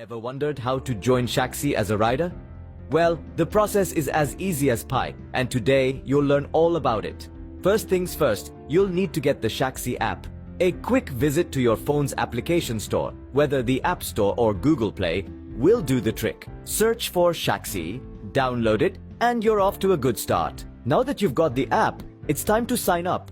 Ever wondered how to join Shaxi as a rider? Well, the process is as easy as pie, and today you'll learn all about it. First things first, you'll need to get the Shaxi app. A quick visit to your phone's application store, whether the App Store or Google Play, will do the trick. Search for Shaxi, download it, and you're off to a good start. Now that you've got the app, it's time to sign up.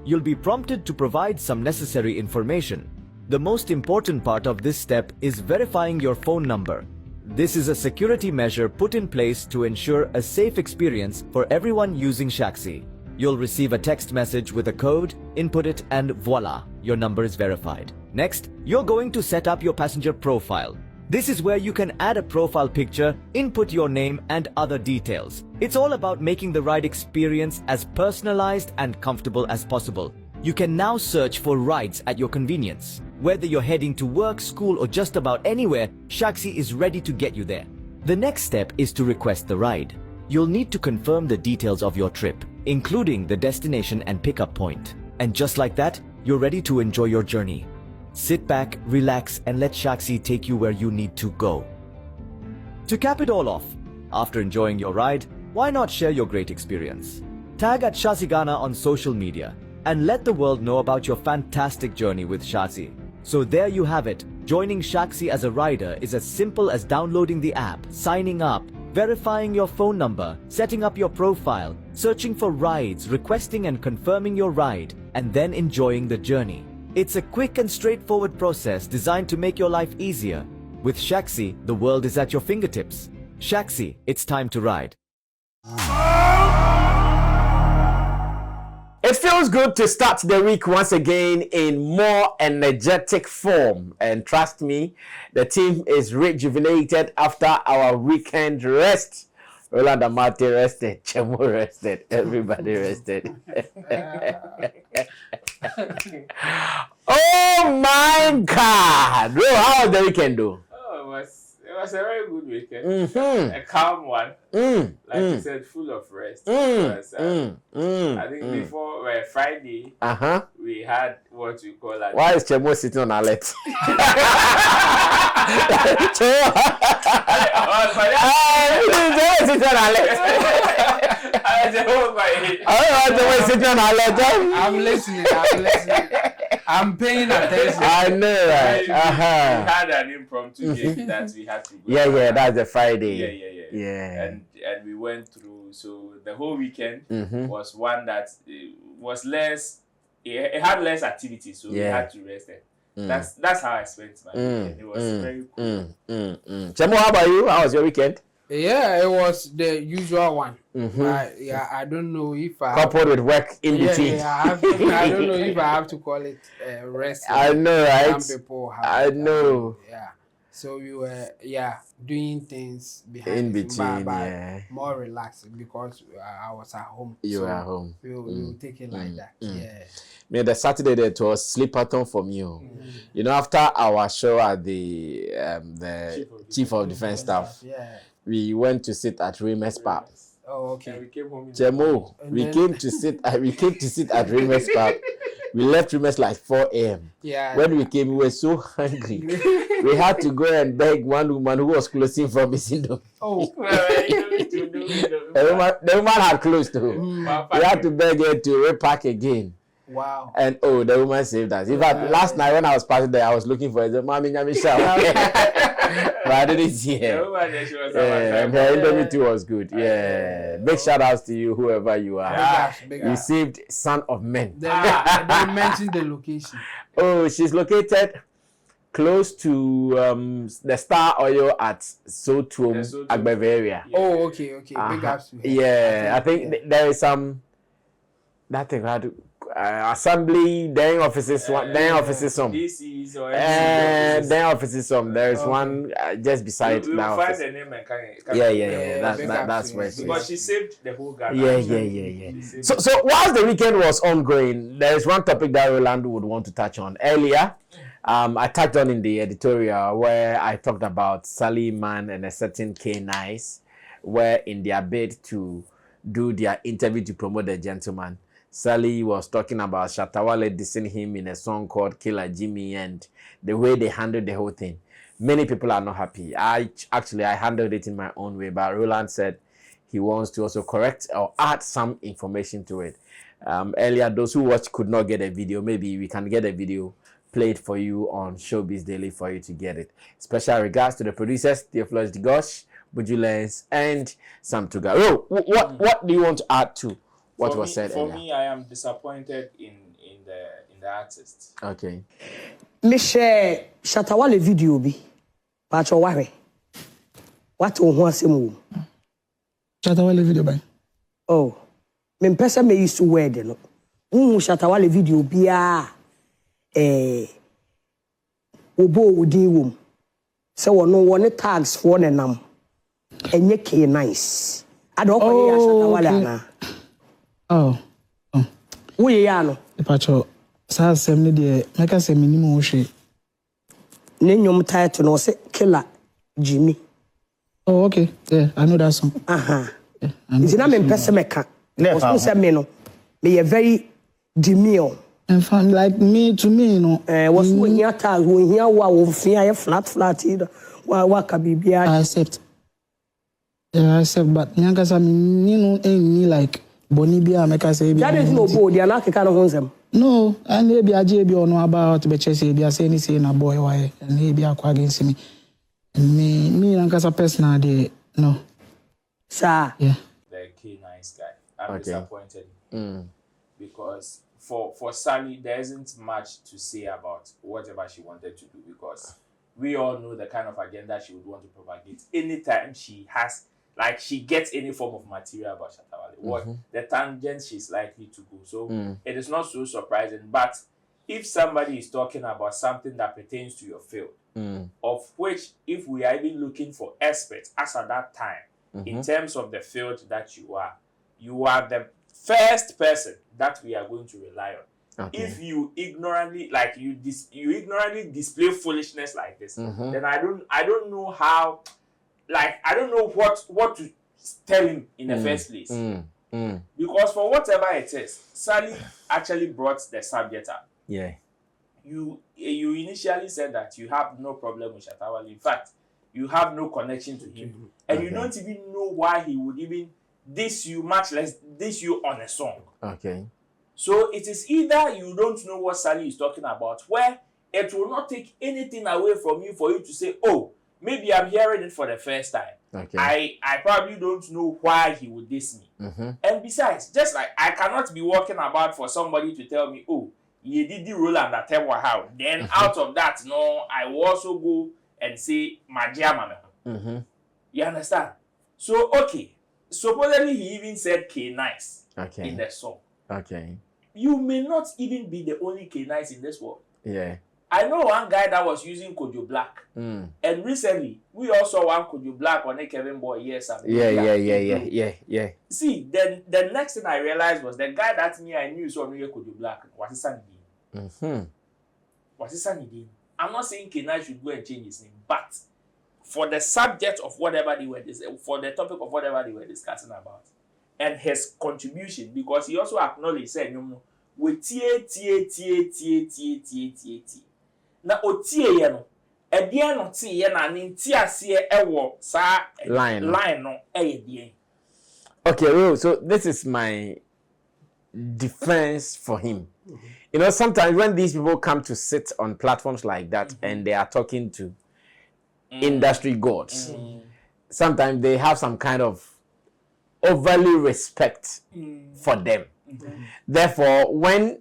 You'll be prompted to provide some necessary information. The most important part of this step is verifying your phone number. This is a security measure put in place to ensure a safe experience for everyone using Shaxi. You'll receive a text message with a code, input it, and voila, your number is verified. Next, you're going to set up your passenger profile. This is where you can add a profile picture, input your name, and other details. It's all about making the ride experience as personalized and comfortable as possible. You can now search for rides at your convenience. Whether you're heading to work, school, or just about anywhere, Shaxi is ready to get you there. The next step is to request the ride. You'll need to confirm the details of your trip, including the destination and pickup point. And just like that, you're ready to enjoy your journey. Sit back, relax, and let Shaxi take you where you need to go. To cap it all off, after enjoying your ride, why not share your great experience? Tag at Shazigana on social media and let the world know about your fantastic journey with Shaxi. So there you have it. Joining Shaxi as a rider is as simple as downloading the app, signing up, verifying your phone number, setting up your profile, searching for rides, requesting and confirming your ride, and then enjoying the journey. It's a quick and straightforward process designed to make your life easier. With Shaxi, the world is at your fingertips. Shaxi, it's time to ride. It feels good to start the week once again in more energetic form. And trust me, the team is rejuvenated after our weekend rest. Rolanda Mate rested, Chemo rested, everybody rested. Oh my God! Bro, how was the weekend though? Oh, it was a very good weekend. A calm one. Like you said, full of rest. Because, I think before Friday, we had what we call alert. Why is Chemo sitting on alert? I'm listening. I'm paying attention. I know, right? We had an impromptu game that we had to go. Yeah, that's the Friday. Yeah. And we went through. So the whole weekend was one that was less. It had less activity, so we had to rest it. That's how I spent my weekend. It was very cool. Chemo, how about you? How was your weekend? Yeah, it was the usual one. I don't know if I coupled with work in between. I don't know if I have to call it rest. I know, right? Some people have. I know. So we were doing things behind in between, but more relaxed because I was at home. You were at home. We will take it like that. Yeah, the Saturday it was sleepathon for me. You know, after our show at the Chief of Defense Staff, we went to sit at Remus Park. Oh, okay. And we came home. Chemo, we came to sit at Remus Park. We left Remus like 4 a.m. Yeah. When we came, we were so hungry. We had to go and beg one woman who was closing from his window. Oh. The woman had closed too. We had to beg her to repack again. Wow. And the woman saved us. In fact, last night when I was passing there, I was looking for her. Mommy, but I didn't see her. And her indomie too was good. Big shout outs to you, whoever you are. You saved son of men. They mentioned the location. Oh, she's located close to the Star Oil at Sotuom, Agbeve area. Oh, okay. Big ups to her. Yeah, I think there is some that thing had assembly, then offices, some. DCs or then offices, some. There is one just beside you now. Find the name and That's where. But she saved the whole Ghana. Yeah. So whilst the weekend was ongoing, there is one topic that Rolando would want to touch on earlier. I touched on in the editorial where I talked about Sally Man and a certain K-Nice, where in their bid to do their interview to promote the gentleman, Sally was talking about Shatawale dissing him in a song called Killa Jimmy and the way they handled the whole thing. Many people are not happy. I handled it in my own way, but Roland said he wants to also correct or add some information to it. Earlier, those who watched could not get a video. Maybe we can get a video played for you on Showbiz Daily for you to get it. Special regards to the producers, Theophilus Digosh, Bujulens, and Sam Tuga. Oh, what do you want to add to what was said earlier? For me, I am disappointed in the artist. Okay. Me share Shatawale video bi. Pacho ware. What o ho asem. Shatawale video by. Oh. Me mpesa me used to wear de no. Shatawale video bia obo odin wom. Se wono wone tags for nenam. Enye K nice. Ado ko ya Shatawale ana. Oh. Wo ye ya no. Pacho sa asem ne de meka se minimum wo hwe. Ne nyom title no se Killa Jimmy. Oh, okay. Yeah, I know that song. Yeah, is na me mpesa meka. Also say me no. Me ye very demure. And fun like me to me no. Was when you tag when here wa fear flat either. Wa ka bibia. I accept. Yeah, I accept but nyanga sa me no any like boni bia meka say bia. That is no bold ya na keka no honsem. No, and maybe I be on about be chese be say ni say na boy why and maybe akwa against me. Me nyanga personal dey no. Sir. Yeah. The K nice guy. I'm disappointed because for Sally there isn't much to say about whatever she wanted to do because we all know the kind of agenda she would want to propagate anytime she gets any form of material about Shatawale. What the tangent she's likely to go. So it is not so surprising. But if somebody is talking about something that pertains to your field, of which if we are even looking for experts as at that time, in terms of the field that you are the first person that we are going to rely on. Okay. If you ignorantly display foolishness like this, then I don't know how, I don't know what to tell him in the first place. Because for whatever it is, Sally actually brought the subject up. Yeah. You initially said that you have no problem with Shatawale. In fact, you have no connection to him. And you don't even know why he would even diss you, much less diss you on a song. Okay. So it is either you don't know what Sally is talking about, where it will not take anything away from you for you to say, oh, maybe I'm hearing it for the first time. Okay. I probably don't know why he would diss me. And besides, just like I cannot be walking about for somebody to tell me, oh, you did the role and that how. Then out of that, no, I will also go and say, Magia Mama. You understand? So, okay. Supposedly, he even said K nice in the song. Okay. You may not even be the only K nice in this world. Yeah. I know one guy that was using Kojo Black. And recently, we also want Kojo Black on a Kevin Boy. Yes, yeah. See, then the next thing I realized was the guy that I knew saw me Kojo Black was his son. Was his son? I'm not saying K nice should go and change his name, but for the subject of whatever they were for the topic of whatever they were discussing about, and his contribution, because he also acknowledged, said, no, we tie. Na otie ye no, e dia no tie ye na ne ntiase ewo sa line no e ye. Okay, so this is my defense for him. You know, sometimes when these people come to sit on platforms like that and they are talking to industry gods, sometimes they have some kind of overly respect for them. Therefore, when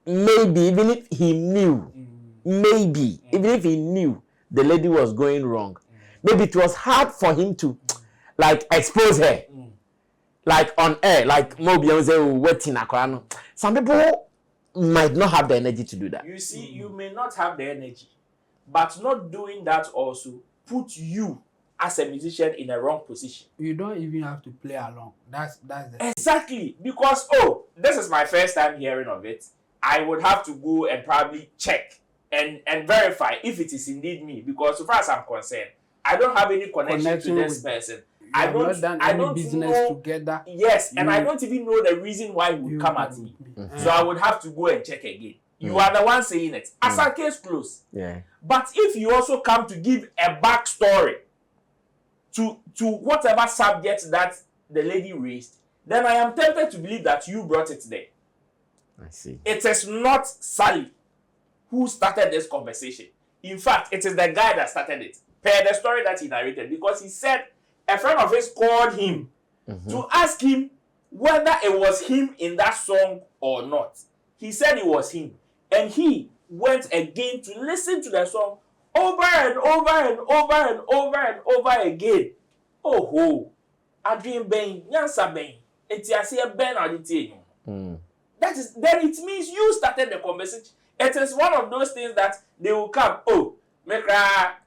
maybe even if he knew, even if he knew the lady was going wrong, maybe it was hard for him to like expose her, like on air, like some people might not have the energy to do that. You see, you may not have the energy, but not doing that also put you as a musician in a wrong position. You don't even have to play along. That's the exactly, because this is my first time hearing of it. I would have to go and probably check and verify if it is indeed me, because so far as I'm concerned, I don't have any connection to this person. I don't not done I any don't business know, together. Yes, and I don't even know the reason why he would come at me. So I would have to go and check again. You are the one saying it. As our case closed. Yeah. But if you also come to give a backstory to whatever subject that the lady raised, then I am tempted to believe that you brought it there. I see. It is not Sally who started this conversation. In fact, it is the guy that started it, per the story that he narrated, because he said a friend of his called him to ask him whether it was him in that song or not. He said it was him. And he went again to listen to the song over and over and over and over and over again. Oh ho. Adrian Ben, Nyansa Ben, Etiasia Ben Aditino. That is, then it means you started the conversation. It is one of those things that they will come. Oh, make like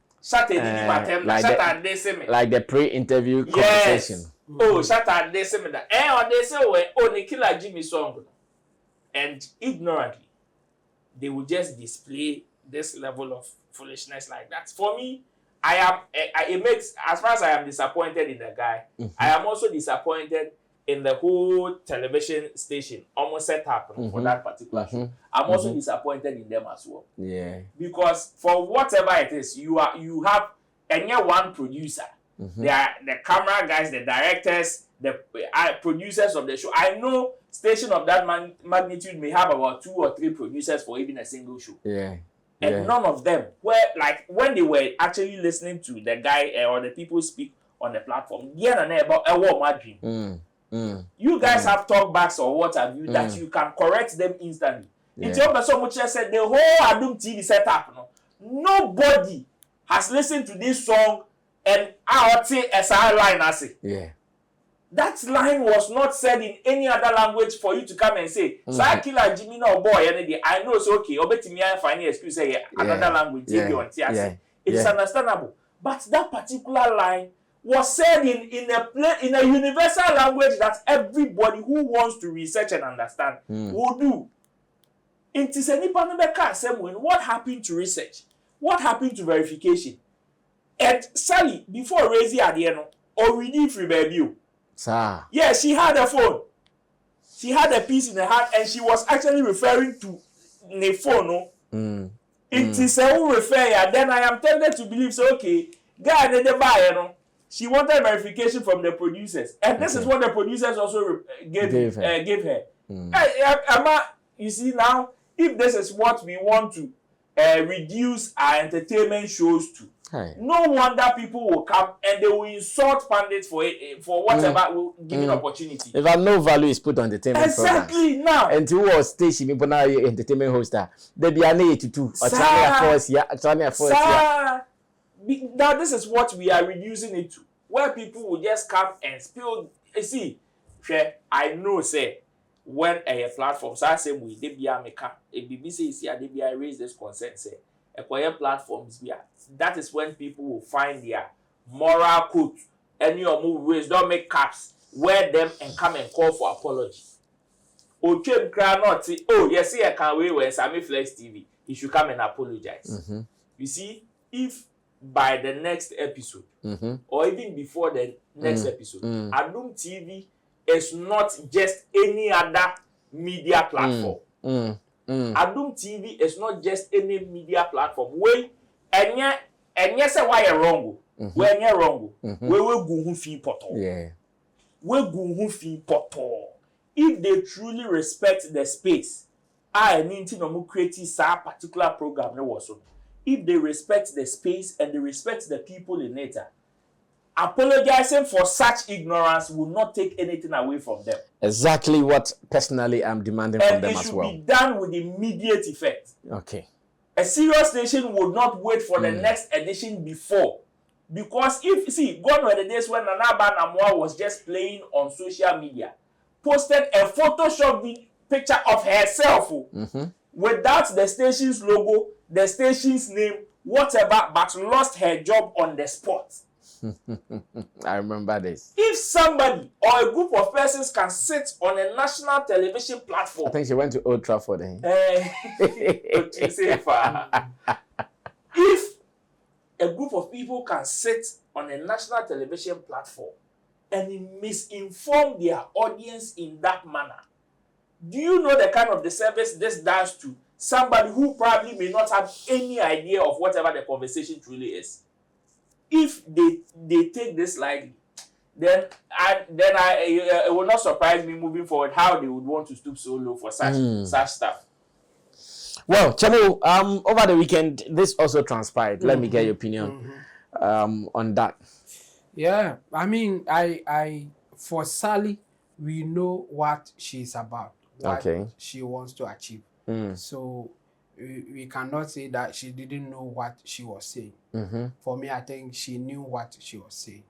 the pre-interview conversation. Oh, Saturday December. Or they say, oh, the Killa Jimmy song. And ignorantly, they will just display this level of foolishness like that. For me, it makes, as far as I am disappointed in the guy, I am also disappointed in the whole television station almost set up for that particular show. I'm also disappointed in them as well. Yeah. Because for whatever it is, you have one producer. They are the camera guys, the directors, the producers of the show. I know station of that magnitude may have about 2 or 3 producers for even a single show. Yeah. And none of them were like, when they were actually listening to the guy or the people speak on the platform, you guys have talkbacks or what have you that you can correct them instantly. It's so much said the whole Adum TV setup. Nobody has listened to this song and I say SR line as it. Yeah. That line was not said in any other language for you to come and say, so I kill a Jimmy no boy, and I know it's okay. Obeti me I find excuse say another language. It is understandable. But that particular line was said in a universal language that everybody who wants to research and understand will do. What happened to research? What happened to verification? And Sally, before raising Adieno, already free baby. Sir. Yeah, she had a phone. She had a piece in her hand, and she was actually referring to the phone. It is a who refer. Then I am tempted to believe, so okay, guy didn't buy, She wanted verification from the producers, and this is what the producers also gave her. You see now, if this is what we want to reduce our entertainment shows to, no wonder people will come and they will insult pundits for whatever will given opportunity. If no value is put on entertainment exactly programs. Now, and who was station people now entertainment hoster, they be an 82 or now this is what we are reducing it to, where people will just come and spill. You see, I know say when a platform so I say we they be a BBC is here, they be raise this concern say acquire platforms here. That is when people will find their moral code. Any of move ways don't make caps, wear them and come and call for apology. Okay, not say, oh yes, I can't wait when Sammy Flex TV. He should come and apologize. You see, if by the next episode or even before the next episode, Adum TV is not just any other media platform. Adum TV is not just any media platform. We and say why you're wrong. When you're wrong, we will go who fee poto. Yeah. We go who fee poto. If they truly respect the space, I need to know create a particular program. If they respect the space and they respect the people in it, apologizing for such ignorance will not take anything away from them. Exactly what personally I'm demanding from them as well. And it should be done with immediate effect. Okay. A serious station would not wait for the next edition before. Because if, see, gone were the days when Nanaba Namwa was just playing on social media, posted a Photoshop picture of herself without the station's logo, the station's name, whatever, but lost her job on the spot. I remember this. If somebody or a group of persons can sit on a national television platform, I think she went to Old Trafford. If a group of people can sit on a national television platform and misinform their audience in that manner. Do you know the kind of disservice this does to somebody who probably may not have any idea of whatever the conversation truly is? If they take this lightly, then it will not surprise me moving forward how they would want to stoop so low for such stuff. Well, Chamo, over the weekend, this also transpired. Let me get your opinion on that. Yeah, I mean, I for Sally, we know what she's about, what she wants to achieve. So we cannot say that she didn't know what she was saying. For me, I think she knew what she was saying.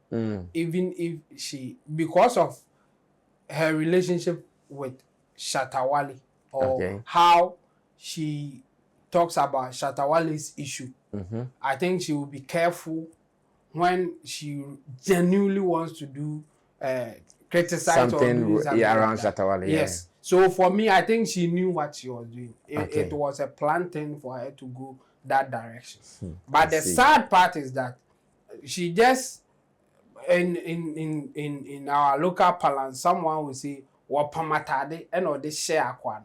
Even if she, because of her relationship with Shatawale, or how she talks about Shatawale's issue, I think she will be careful when she genuinely wants to do criticize something or do something around like Shatawale. Yes. So for me, I think she knew what she was doing. It was a planned thing for her to go that direction. But the sad part is that she just in our local parlance, someone will say, "Wa pamatade and or this share akwan."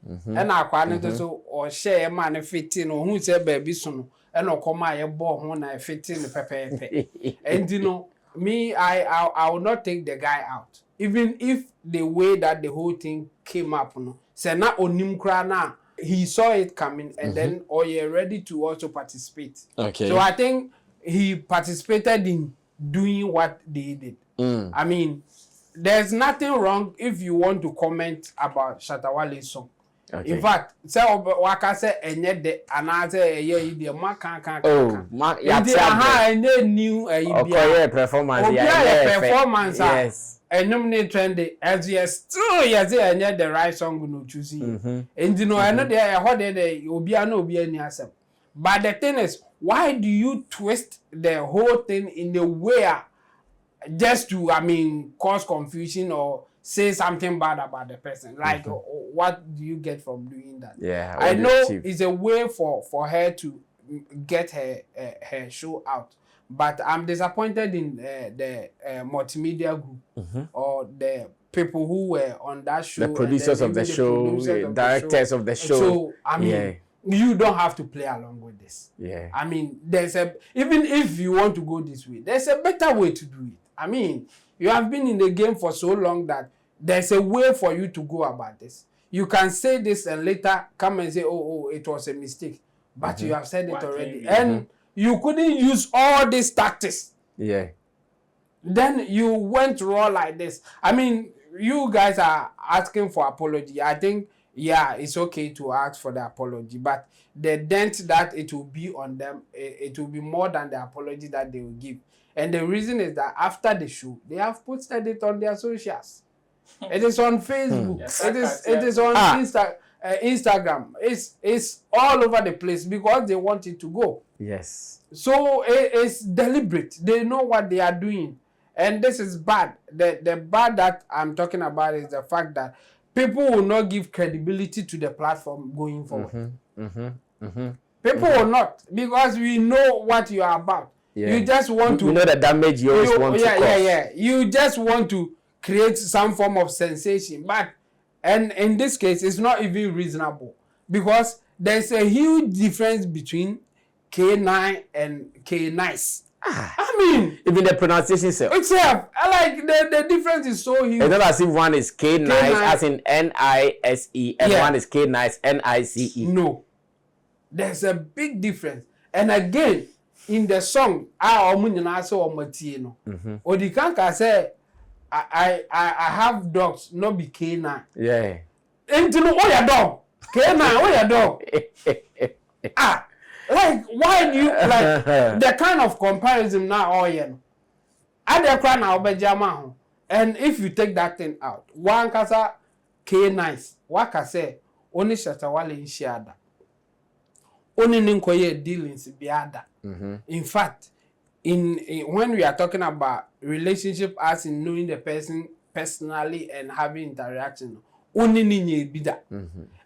And akwan so or share man fitting or who say baby soon and or come my ball when I fitting the pepe. And you know, me, I will not take the guy out. Even if the way that the whole thing came up, say na onim kra na, he saw it coming and then or you're ready to also participate. So I think he participated in doing what they did. I mean, there's nothing wrong if you want to comment about Shatawale's song. In fact, say waka say enye de anaze eye ide ma kan ya enye new bia performance yes enyum ne trend as yes still yes enye the right song no choose and you know I know there how they obia no obia ni asem. But the thing is, why do you twist the whole thing in a way just to, I mean, cause confusion or say something bad about the person? Like, what do you get from doing that? Yeah, I know it's a way for her to get her show out, but I'm disappointed in the multimedia group or the people who were on that show, the producers of the show, directors of the show. So I mean, you don't have to play along with this. I mean, even if you want to go this way, there's a better way to do it. I mean, you have been in the game for so long that there's a way for you to go about this. You can say this and later come and say, oh, it was a mistake. But you have said it already. And you couldn't use all these tactics. Then you went raw like this. I mean, you guys are asking for apology. I think, yeah, it's okay to ask for the apology. But the dent that it will be on them, it will be more than the apology that they will give. And the reason is that after the show, they have posted it on their socials. It is on Facebook. It is on Instagram. It's all over the place because they want it to go. So it's deliberate. They know what they are doing. And this is bad. The bad that I'm talking about is the fact that people will not give credibility to the platform going forward. People will not, because we know what you are about. You just want to... You know the damage you always want to cause. You just want to create some form of sensation. But, and in this case, it's not even reasonable. Because there's a huge difference between K9 and K-Nice. I mean... Even the pronunciation itself. Like, the difference is so huge. It's not as if one is K-Nice, as in N-I-S-E, and one is K-Nice, N-I-C-E. No. There's a big difference. And again... In the song, I say, I have dogs, not be K9. And you know what your dog? K9, what your dog? Like, why do you like the kind of comparison now? I dey cry now, Benjamin. And if you take that thing out, one kasa K9, what I say, only Shatawale in Shiada. Only ninkoye dealings biada. In fact, when we are talking about relationship as in knowing the person personally and having interaction, only ninye bida.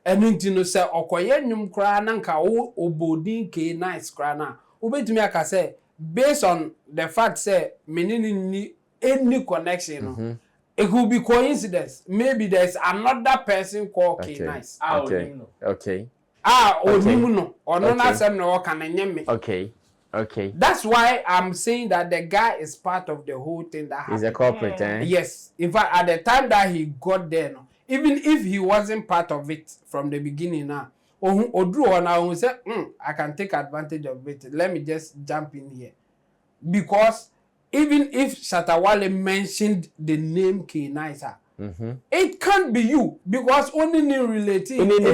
And you know say okoye nyum kra na nka obodin ke nice kra na. Ubetumi aka say based on the fact say menini ni any connection. It could be coincidence. Maybe there's another person called K-Nice. Okay. Okay. That's why I'm saying that the guy is part of the whole thing that happened. He's a corporate, eh? Yes. In fact, at the time that he got there, even if he wasn't part of it from the beginning now, I can take advantage of it. Let me just jump in here. Because even if Shatawale mentioned the name K-Nice, it can't be you because only new relative and the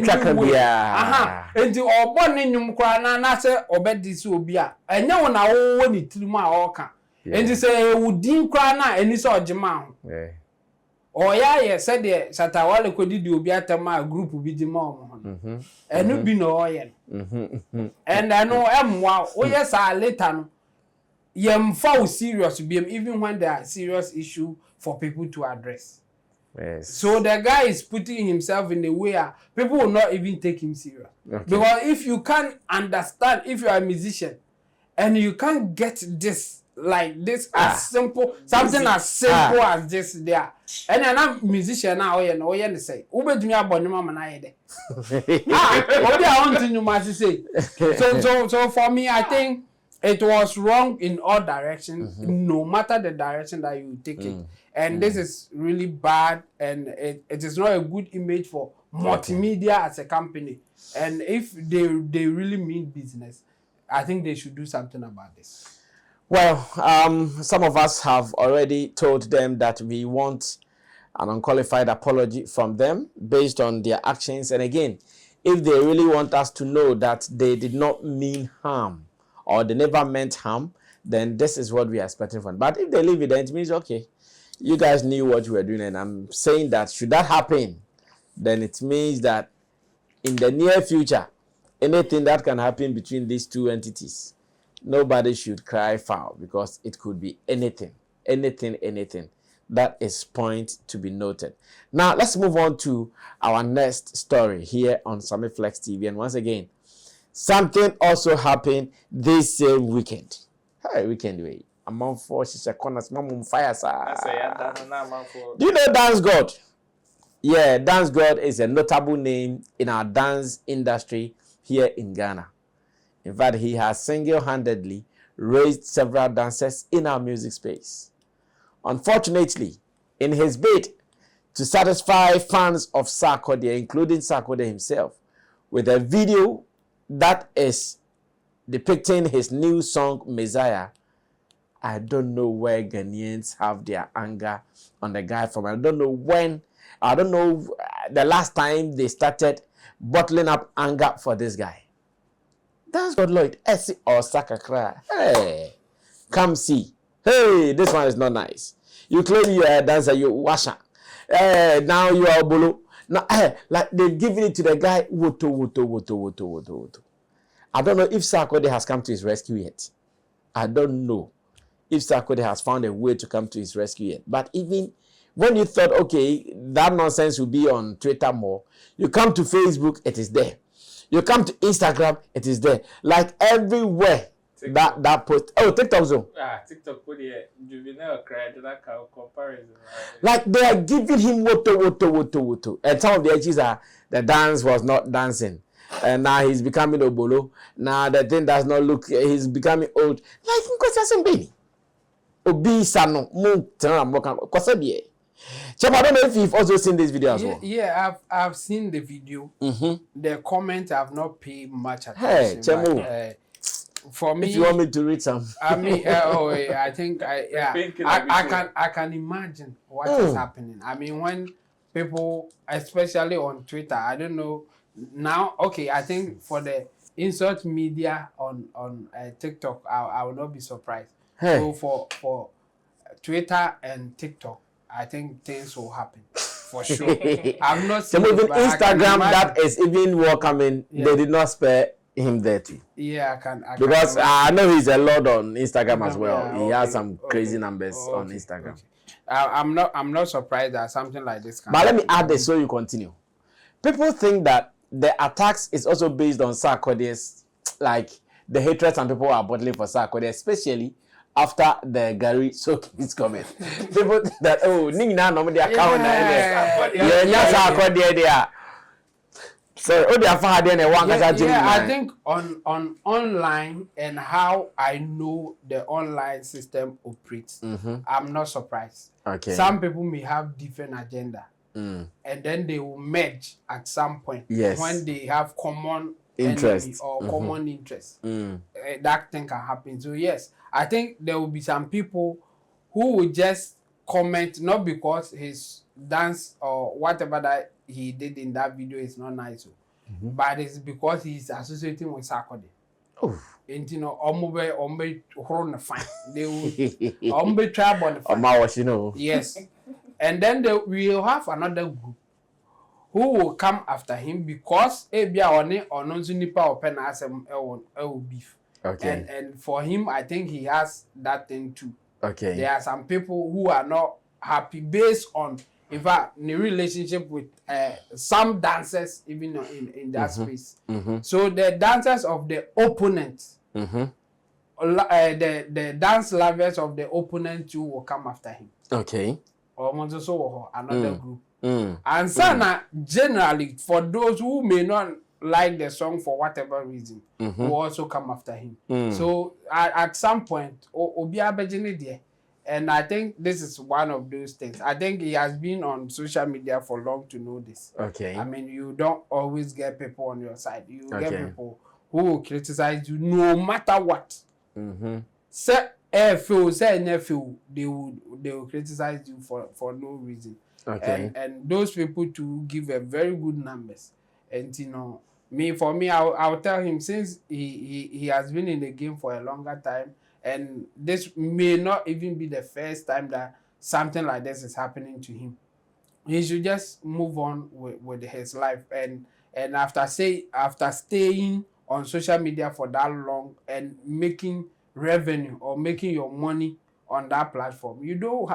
born in Yumkwana na say obedi so obia enya wona wo ni tirimu a oka and say wudin kra na eni so ojema ho oya said the Shatawale kodi di obi atama group bi di ma omo enu bi no oye and I know emwa oye sa later no yemfa serious be even when there are serious issue for people to address. Yes. So the guy is putting himself in a way people will not even take him serious. Because if you can't understand, if you are a musician and you can't get this like this as simple, something as simple as this there. And I'm musician now, you say, Ubedumi abonima manayede. What I want to know say. So for me, I think it was wrong in all directions, no matter the direction that you take it. And this is really bad, and it is not a good image for multimedia as a company. And if they really mean business, I think they should do something about this. Well, some of us have already told them that we want an unqualified apology from them based on their actions. And again, if they really want us to know that they did not mean harm or they never meant harm, then this is what we are expecting from them. But if they leave it, then it means, okay, you guys knew what you were doing, and I'm saying that should that happen, then it means that in the near future, anything that can happen between these two entities, nobody should cry foul because it could be anything. That is point to be noted. Now, let's move on to our next story here on Sammy Flex TV. And once again, something also happened this same weekend. Hey, weekend way. Among forces, a corners, mom fire. Do you know Dancegod? Yeah, Dancegod is a notable name in our dance industry here in Ghana. In fact, he has single-handedly raised several dancers in our music space. Unfortunately, in his bid to satisfy fans of Sarkodie, including Sarkodie himself, with a video that is depicting his new song, Messiah, I don't know where Ghanaians have their anger on the guy from. I don't know when. I don't know the last time they started bottling up anger for this guy. Dancegod Lloyd, Essie or Sakakra. Hey, come see. Hey, this one is not nice. You claim you are a dancer, you washer. Now you are bolo. Now, like they've given it to the guy. Woto. I don't know if Sarkodie has come to his rescue yet. I don't know if Sarkodie has found a way to come to his rescue yet. But even when you thought, okay, that nonsense will be on Twitter more, you come to Facebook, it is there. You come to Instagram, it is there. Like everywhere. TikTok. That post. Oh, TikTok zone. TikTok put the juvenile cried that comparison. Like they are giving him woto. And some of the edges are the dance was not dancing. And now he's becoming obolo. Now the thing does not look, he's becoming old. Like because baby. Obi sano mo tena moka kwasebie. Chema, I don't know if you've also seen this video as well. Yeah, I've seen the video. The comment I've not paid much attention. Hey, Chemo. But, for me, if you want me to read some, I mean, I think I can imagine what is happening. I mean, when people, especially on Twitter, I don't know now. Okay, I think for the insult media on TikTok, I will not be surprised. Hey. So for Twitter and TikTok, I think things will happen for sure. I'm not so saying even Instagram that is even welcoming. Yeah. They did not spare him there too. Yeah, I can because I know he's a lot on Instagram as well. Yeah, he has some crazy numbers on Instagram. Okay. I'm not surprised that something like this can But let me happen. add this so you continue. People think that the attacks is also based on Sarkodie's, like the hatred some people are bottling for Sarkodie, especially after the Gary soak is coming. People that Nina no their account so I think on online and how I know the online system operates, I'm not surprised. Okay. Some people may have different agenda. And then they will merge at some point when they have common interest or common interest. That thing can happen. So yes, I think there will be some people who will just comment not because his dance or whatever that he did in that video is not nice, but it's because he's associating with Sarkodie. And you know, ombe horn fine. They will ombe trap on the fine. Yes. And then we will have another group who will come after him because ebia one ononzu nipa open asem beef. Okay. And for him, I think he has that thing too. Okay. There are some people who are not happy based on, in fact, the relationship with some dancers, even in that space. So the dancers of the opponent, the dance lovers of the opponent too will come after him. Okay. Or another group. And Sana, generally, for those who may not like the song for whatever reason, will also come after him. So at some point, and I think this is one of those things. I think he has been on social media for long to know this. Okay. I mean, you don't always get people on your side. You get people who will criticize you no matter what. Say they will criticize you for no reason. Okay. And those people to give a very good numbers. And you know, for me, I'll tell him since he has been in the game for a longer time, and this may not even be the first time that something like this is happening to him. He should just move on with his life. And after staying on social media for that long and making revenue or making your money on that platform, you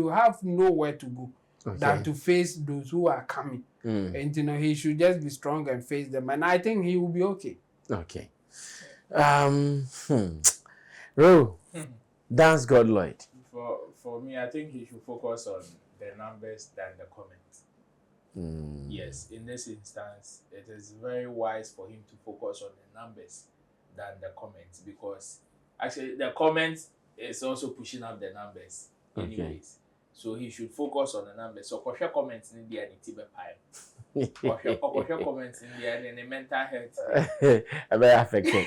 have nowhere to go than to face those who are coming. And you know, he should just be strong and face them, and I think he will be okay. Okay. Dancegod Lloyd. For me, I think he should focus on the numbers than the comments. Yes, in this instance, it is very wise for him to focus on the numbers than the comments, because actually the comments is also pushing up the numbers anyways. So he should focus on the numbers. So kosher comments in the kosher comments in the mental health. Very affected.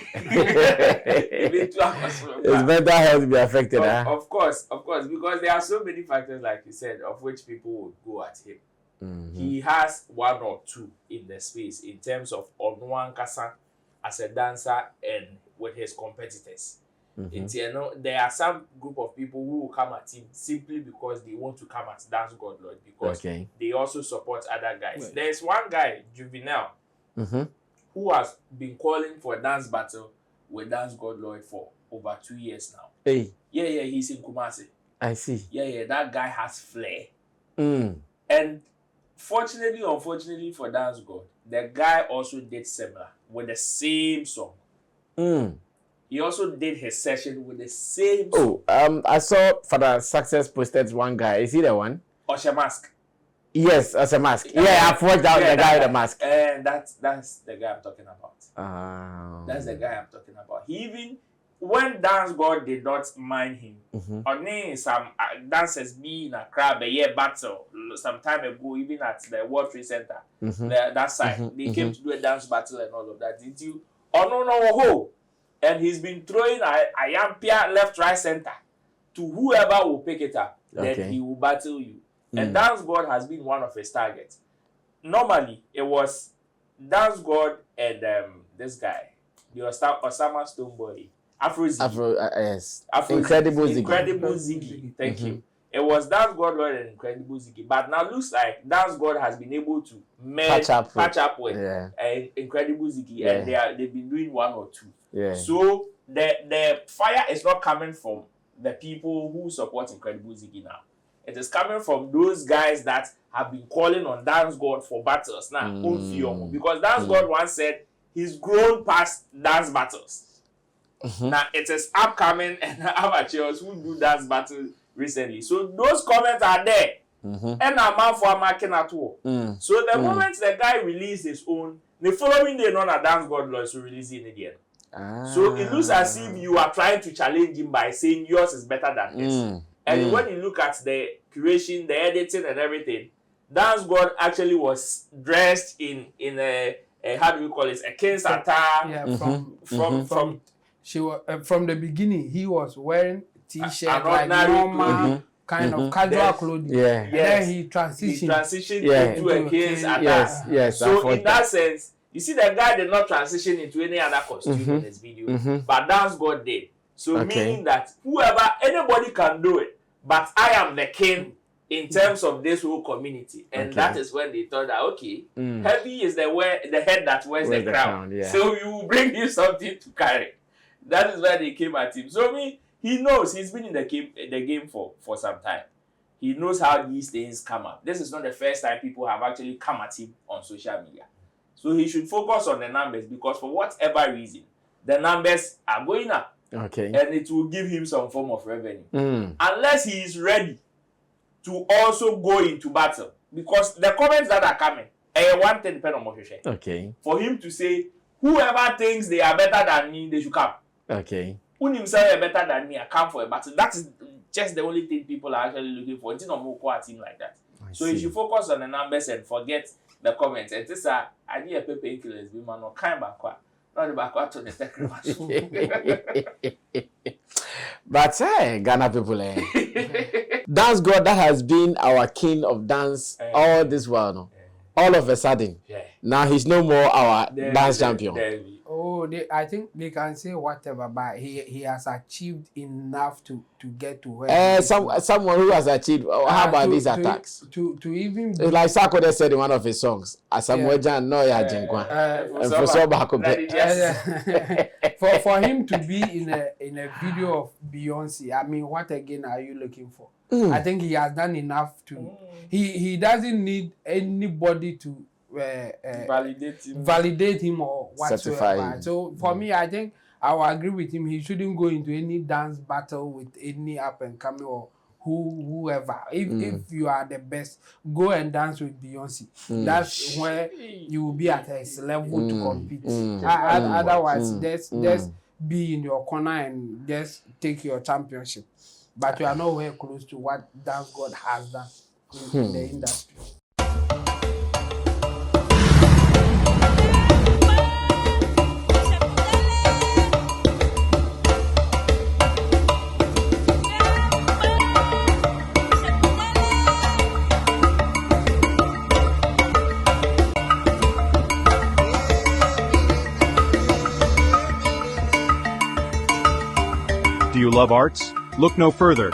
His mental health be affected. Of course, because there are so many factors, like you said, of which people would go at him. He has one or two in the space in terms of on kasa as a dancer and with his competitors. You know, there are some group of people who will come at him simply because they want to come at Dancegod Lloyd, because they also support other guys. Right. There's one guy, Juvenile, who has been calling for a dance battle with Dancegod Lloyd for over 2 years now. Hey. Yeah, he's in Kumasi. I see. Yeah, that guy has flair. And unfortunately for Dancegod, the guy also did similar with the same song. He also did his session with the same song. I saw Father Success posted one guy. Is he the one? Osha Mask. Yes, Osha Mask. Yeah, I've watched out the guy with the mask. And that's the guy I'm talking about. That's the guy I'm talking about. He even, when Dancegod did not mind him, only some dancers be in a crowd a year battle some time ago, even at the World Trade Center, that side, they came to do a dance battle and all of that. Did you? No. And he's been throwing a yampia left, right, center to whoever will pick it up. Then he will battle you. And Dancegod has been one of his targets. Normally, it was Dancegod and this guy, the Osama Stonebwoy, yes. Incredible Ziggy. Thank you. It was Dancegod Lloyd and Incredible Ziggy. But now looks like Dancegod has been able to patch up with Incredible Ziggy. And they've been doing one or two. Yeah. So the fire is not coming from the people who support Incredible Ziggy now. It is coming from those guys that have been calling on Dancegod for battles now. Because Dancegod once said he's grown past dance battles. Now it is upcoming and amateurs who do dance battle recently. So those comments are there. And a man for a marking at all. So the moment the guy released his own, the following day, none of Dancegod lawyers to release it again. So it looks as if you are trying to challenge him by saying yours is better than his. And when you look at the curation, the editing, and everything, Dancegod actually was dressed in a how do we call it, a king's attire. Yeah, from the beginning, he was wearing t-shirt like normal kind of casual clothing. Yeah. And then he transitioned into a king's attire. Yes. So in that sense, you see the guy did not transition into any other costume in this video, but Dancegod did. So meaning that anybody can do it, but I am the king in terms of this whole community. And that is when they thought that, heavy is the head that wears the crown. So we will bring you something to carry. That is why they came at him. So he knows he's been in the game for some time. He knows how these things come up. This is not the first time people have actually come at him on social media. So he should focus on the numbers, because for whatever reason, the numbers are going up. Okay. And it will give him some form of revenue. Unless he is ready to also go into battle. Because the comments that are coming, one thing depends on what you say. Okay. For him to say, whoever thinks they are better than me, they should come. Okay. Who himself are better than me, I come for a battle. That is just the only thing people are actually looking for. It's not more a team like that. So you should focus on the numbers and forget the comments. And this I need a paper killers, be man, no kind back. Not the back to the second. But Ghana people, Dancegod, that has been our king of dance all this while now. All of a sudden, now he's no more our dance champion. I think they can say whatever, but he has achieved enough to get to where. Someone who has achieved. How about these attacks? To even. It's like Sarkodie said in one of his songs, "Asamoah no ya jinkwa." For him to be in a video of Beyonce, I mean, what again are you looking for? I think he has done enough to. He doesn't need anybody to. Validate him or whatsoever. So for me, I think I will agree with him. He shouldn't go into any dance battle with any up and coming or whoever. If you are the best, go and dance with Beyonce. That's where you will be at his level to compete. Otherwise, just be in your corner and just take your championship. But you are nowhere close to what Dancegod has done in the industry. Do you love arts? Look no further.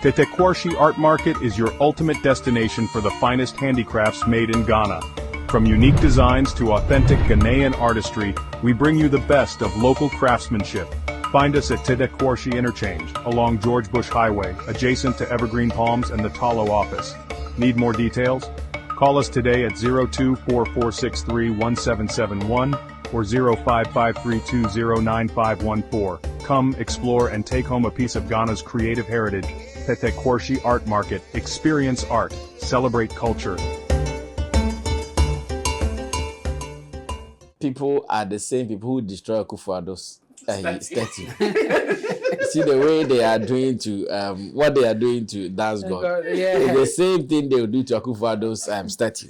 Tetekwarshi Art Market is your ultimate destination for the finest handicrafts made in Ghana. From unique designs to authentic Ghanaian artistry, we bring you the best of local craftsmanship. Find us at Tetekwarshi Interchange, along George Bush Highway, adjacent to Evergreen Palms and the Talo office. Need more details? Call us today at 0244631771 or 0553209514. Come, explore, and take home a piece of Ghana's creative heritage. Tetekwarshi Art Market. Experience art. Celebrate culture. People are the same people who destroy Akufo-Addo's statue. See the way they are doing to what they are doing to Dancegod. It's the same thing they will do to Akufo-Addo's statue.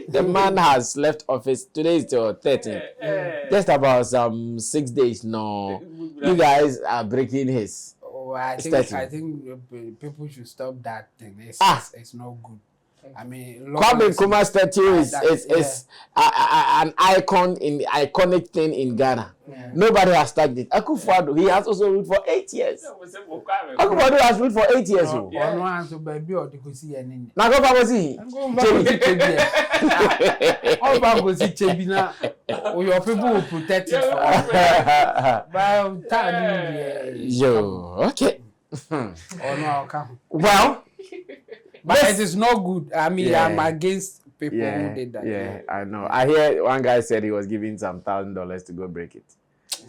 The man has left office. Today is the 13th. Just about 6 days. No, you guys are breaking his. I think people should stop that thing. It's not good. I mean, Kwame Nkrumah statue is an iconic thing in Ghana. Nobody has touched it. Akufo-Addo, he has also ruled for 8 years. Akufo-Addo has ruled for 8 years. Now go back and see. Your people will protect it. Okay. Well. But it is not good. I mean, I'm against people who did that. Yeah, I know. I hear one guy said he was giving some $1,000 to go break it.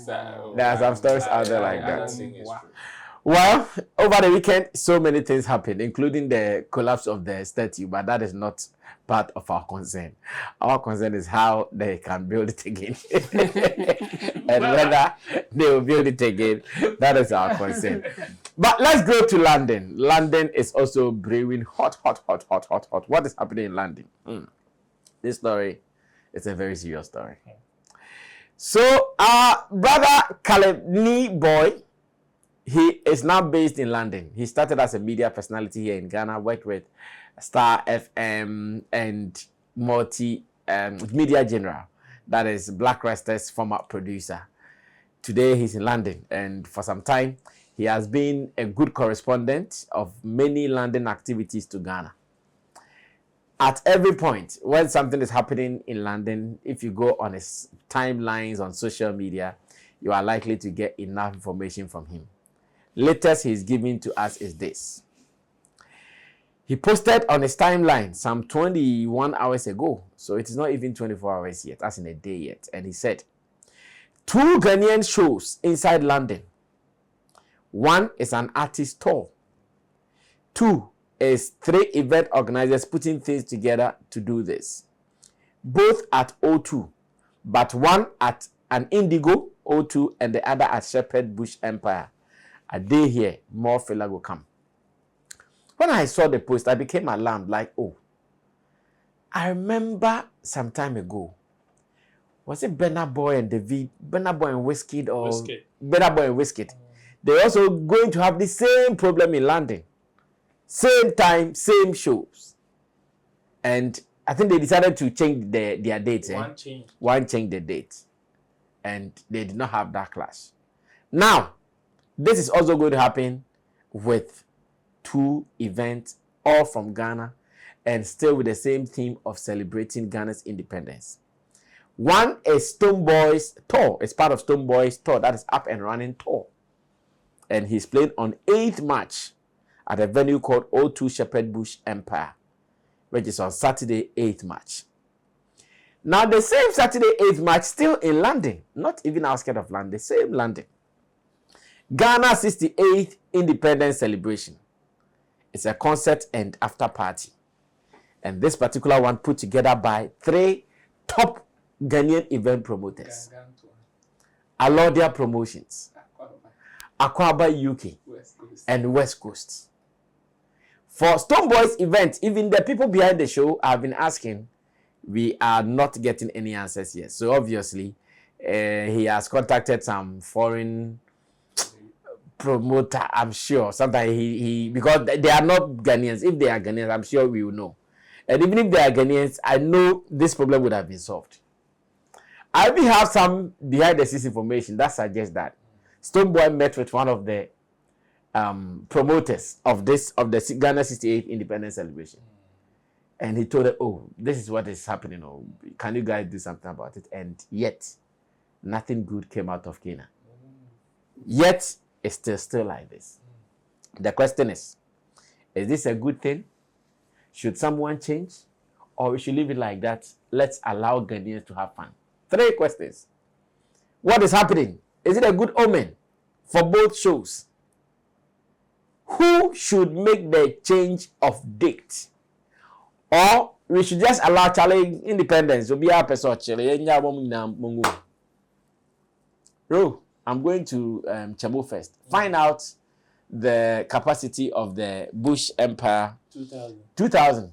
There are some stories out there like that. Wow. Well, over the weekend, so many things happened, including the collapse of the statue, but that is not part of our concern. Our concern is how they can build it again. And whether they will build it again, that is our concern. But let's go to London. London is also brewing hot. What is happening in London? This story is a very serious story. So, our brother Stonebwoy, he is now based in London. He started as a media personality here in Ghana, worked with Star FM and Media General. That is Black Rester's former producer. Today he's in London, and for some time he has been a good correspondent of many London activities to Ghana. At every point when something is happening in London, if you go on his timelines on social media, you are likely to get enough information from him. Latest he's giving to us is this. He posted on his timeline some 21 hours ago, so it is not even 24 hours yet, as in a day yet. And he said, 2 Ghanaian shows inside London. 1 is an artist tour. 2 is 3 event organizers putting things together to do this. Both at O2, but one at an Indigo O2 and the other at Shepherd Bush Empire. A day here, more fella will come. When I saw the post, I became alarmed, like, oh, I remember some time ago, was it Burna Boy and David, Burna Boy and Wizkid, or Burna Boy and Wizkid? They're also going to have the same problem in London. Same time, same shows. And I think they decided to change their dates. One changed the date. And they did not have that clash. Now, this is also going to happen with 2 events, all from Ghana, and still with the same theme of celebrating Ghana's independence. One is Stonebwoy's tour. It's part of Stonebwoy's tour, that is up and running tour. And he's playing on 8th March at a venue called O2 Shepherd Bush Empire, which is on Saturday, 8th March. Now, the same Saturday, 8th March, still in London, not even outskirts of London, same London. Ghana's 68th independence celebration. It's a concert and after party. And this particular one put together by 3 top Ghanaian event promoters. Alodia Promotions, Akwaba UK, and West Coast. For Stonebwoy's event, even the people behind the show have been asking, we are not getting any answers yet. So obviously, he has contacted some foreign promoter, I'm sure. Sometimes he because they are not Ghanaians. If they are Ghanaians, I'm sure we will know. And even if they are Ghanaians, I know this problem would have been solved. I even have some behind the scenes information that suggests that Stonebwoy met with one of the promoters of the Ghana 68th independence celebration. And he told them, oh, this is what is happening. Oh, can you guys do something about it? And yet, nothing good came out of Kenya. Yet, it's still like this. The question is this a good thing? Should someone change? Or we should leave it like that? Let's allow Ghanaians to have fun. 3 questions. What is happening? Is it a good omen for both shows? Who should make the change of date? Or we should just allow Charlie independence. Bro, I'm going to Chamu first. Find out the capacity of the Bush Empire. 2,000.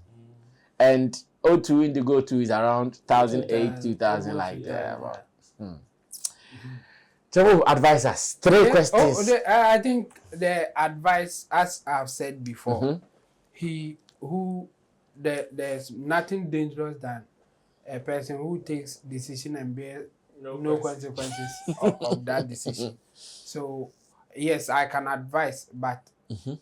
And O2 Indigo 2 is around 1,008, 2,000 like that. Chamu, advise us. 3 questions. I think the advice, as I've said before, there's nothing dangerous than a person who takes decision and bears no consequences of that decision. So, yes, I can advise, but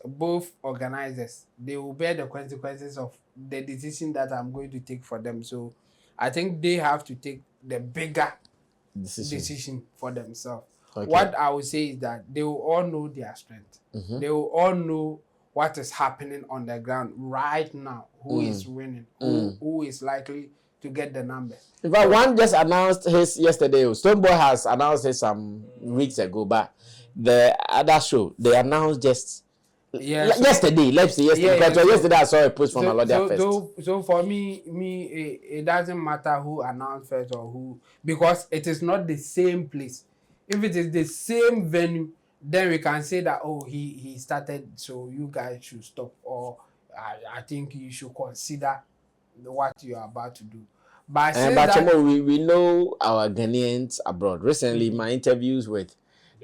both organizers, they will bear the consequences of the decision that I'm going to take for them. So, I think they have to take the bigger decision for themselves. Okay. What I would say is that they will all know their strength. They will all know what is happening on the ground right now, who is winning, who is likely to get the numbers. In fact, one just announced his yesterday. Stonebwoy has announced his some weeks ago, but the other show they announced just yesterday. Let's say yesterday. Because yesterday I saw a post from Alodia first. So for me, it doesn't matter who announced first or who, because it is not the same place. If it is the same venue, then we can say that he started, so you guys should stop, or I think you should consider what you are about to do. But we know our Ghanaians abroad. Recently, my interviews with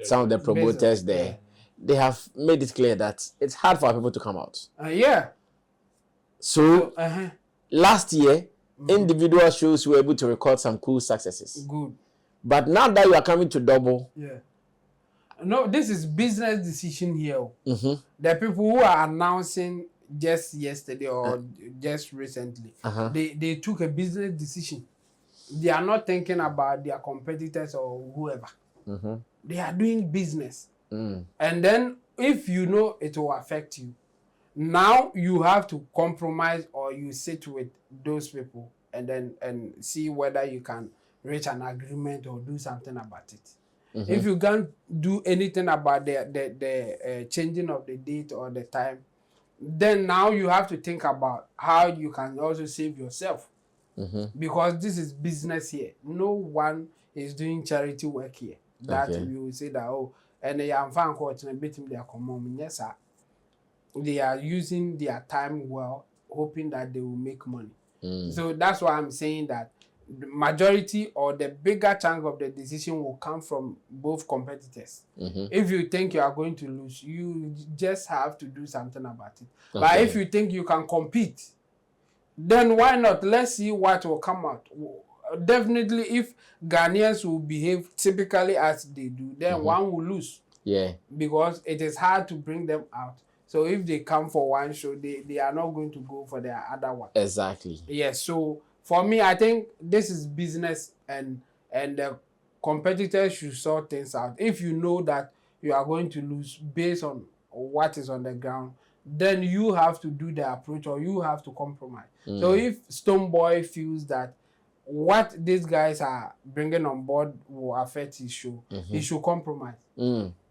some of the promoters there, they have made it clear that it's hard for people to come out. So last year, individual shows were able to record some cool successes. Good. But now that you are coming to double. No, this is business decision here. The people who are announcing just yesterday or just recently, they took a business decision. They are not thinking about their competitors or whoever. They are doing business. And then if you know it will affect you, now you have to compromise, or you sit with those people and see whether you can reach an agreement or do something about it. If you can't do anything about the changing of the date or the time, then now you have to think about how you can also save yourself. Because this is business here. No one is doing charity work here. That we will say that, and they are yes, sir. They are using their time well, hoping that they will make money. So that's why I'm saying that the majority or the bigger chunk of the decision will come from both competitors. If you think you are going to lose, you just have to do something about it. But if you think you can compete, then why not? Let's see what will come out. Definitely, if Ghanaians will behave typically as they do, then one will lose. Because it is hard to bring them out. So if they come for one show, they are not going to go for the other one. Exactly. Yes. So for me, I think this is business, and the competitors should sort things out. If you know that you are going to lose based on what is on the ground, then you have to do the approach, or you have to compromise. So if Stonebwoy feels that what these guys are bringing on board will affect his show, he should compromise.